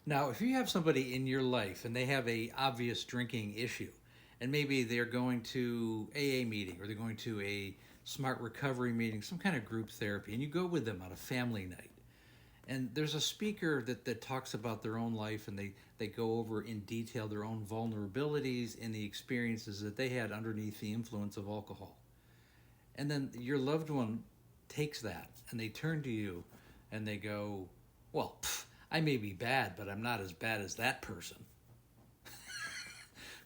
Now, if you have somebody in your life and they have a obvious drinking issue, and maybe they're going to AA meeting or they're going to a smart recovery meeting, some kind of group therapy, and you go with them on a family night, and there's a speaker that talks about their own life and they go over in detail their own vulnerabilities and the experiences that they had underneath the influence of alcohol. And then your loved one takes that and they turn to you and they go, well, I may be bad, but I'm not as bad as that person.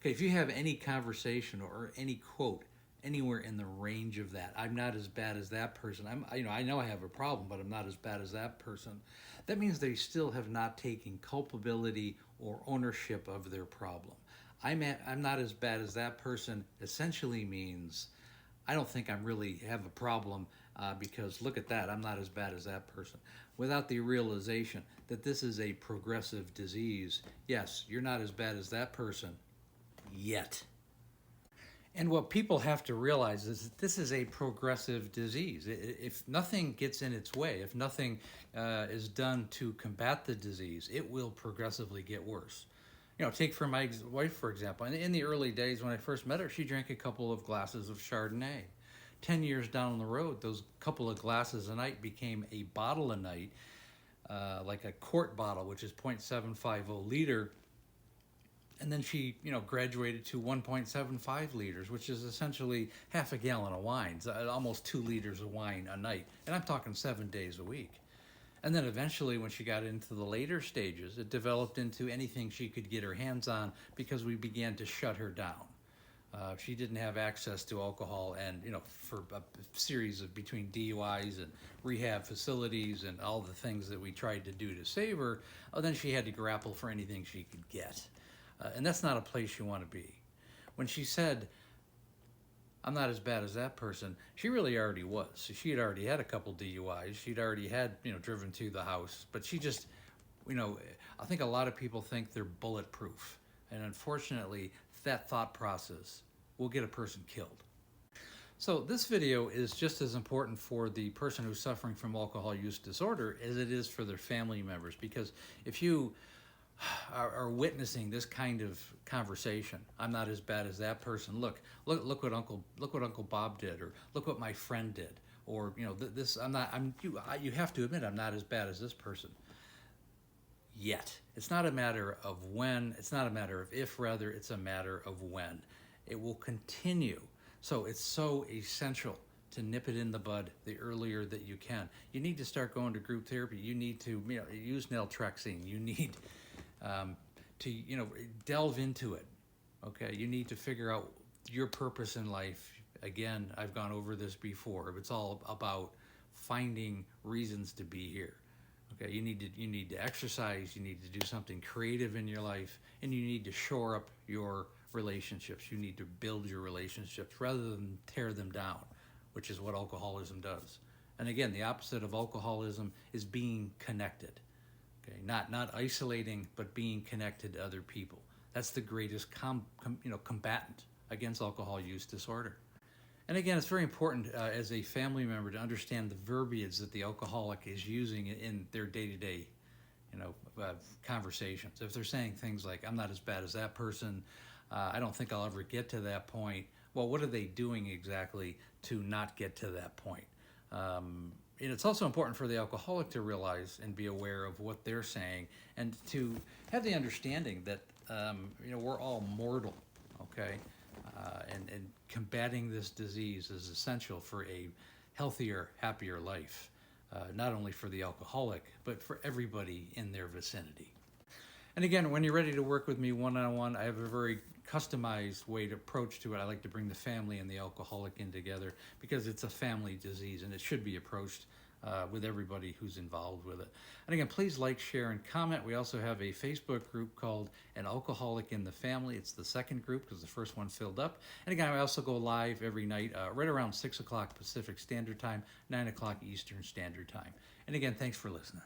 Okay, if you have any conversation or any quote anywhere in the range of that, I'm not as bad as that person. I know I have a problem, but I'm not as bad as that person. That means they still have not taken culpability or ownership of their problem. I'm not as bad as that person essentially means I don't think I'm really have a problem because look at that, I'm not as bad as that person. Without the realization that this is a progressive disease, yes, you're not as bad as that person yet. And what people have to realize is that this is a progressive disease. If nothing gets in its way, if nothing is done to combat the disease, it will progressively get worse. You know, take for my wife, for example. In the early days when I first met her, she drank a couple of glasses of Chardonnay. 10 years down the road, those couple of glasses a night became a bottle a night, like a quart bottle, which is 0.750 liter. And then she, graduated to 1.75 liters, which is essentially half a gallon of wine, almost 2 liters of wine a night. And I'm talking 7 days a week. And then eventually, when she got into the later stages, it developed into anything she could get her hands on because we began to shut her down. She didn't have access to alcohol, and for a series of between DUIs and rehab facilities and all the things that we tried to do to save her, then she had to grapple for anything she could get. And that's not a place you want to be. When she said, I'm not as bad as that person, she really already was. She had already had a couple DUIs. She'd already had, driven to the house. But she just, I think a lot of people think they're bulletproof. And unfortunately, that thought process will get a person killed. So this video is just as important for the person who's suffering from alcohol use disorder as it is for their family members. Because if you are witnessing this kind of conversation, I'm not as bad as that person. Look what Uncle Bob did, or look what my friend did, or this. You have to admit I'm not as bad as this person. Yet it's not a matter of when. It's not a matter of if. Rather, it's a matter of when. It will continue. So it's so essential to nip it in the bud the earlier that you can. You need to start going to group therapy. You need to use naltrexone. You need to delve into it. Okay, you need to figure out your purpose in life. Again, I've gone over this before. It's all about finding reasons to be here. Okay, you need to exercise. You need to do something creative in your life, and you need to shore up your relationships. You need to build your relationships rather than tear them down, which is what alcoholism does. And again, the opposite of alcoholism is being connected. Okay, not isolating, but being connected to other people. That's the greatest combatant against alcohol use disorder. And again, it's very important as a family member to understand the verbiage that the alcoholic is using in their day-to-day, conversations. If they're saying things like, "I'm not as bad as that person," "I don't think I'll ever get to that point." Well, what are they doing exactly to not get to that point? And it's also important for the alcoholic to realize and be aware of what they're saying, and to have the understanding that we're all mortal, okay? And combating this disease is essential for a healthier, happier life, not only for the alcoholic, but for everybody in their vicinity. And again, when you're ready to work with me one-on-one, I have a very customized way to approach to it. I like to bring the family and the alcoholic in together because it's a family disease and it should be approached with everybody who's involved with it. And again, please like, share, and comment. We also have a Facebook group called An Alcoholic in the Family. It's the second group because the first one filled up. And again, I also go live every night right around 6 o'clock Pacific Standard Time, 9 o'clock Eastern Standard Time. And again, thanks for listening.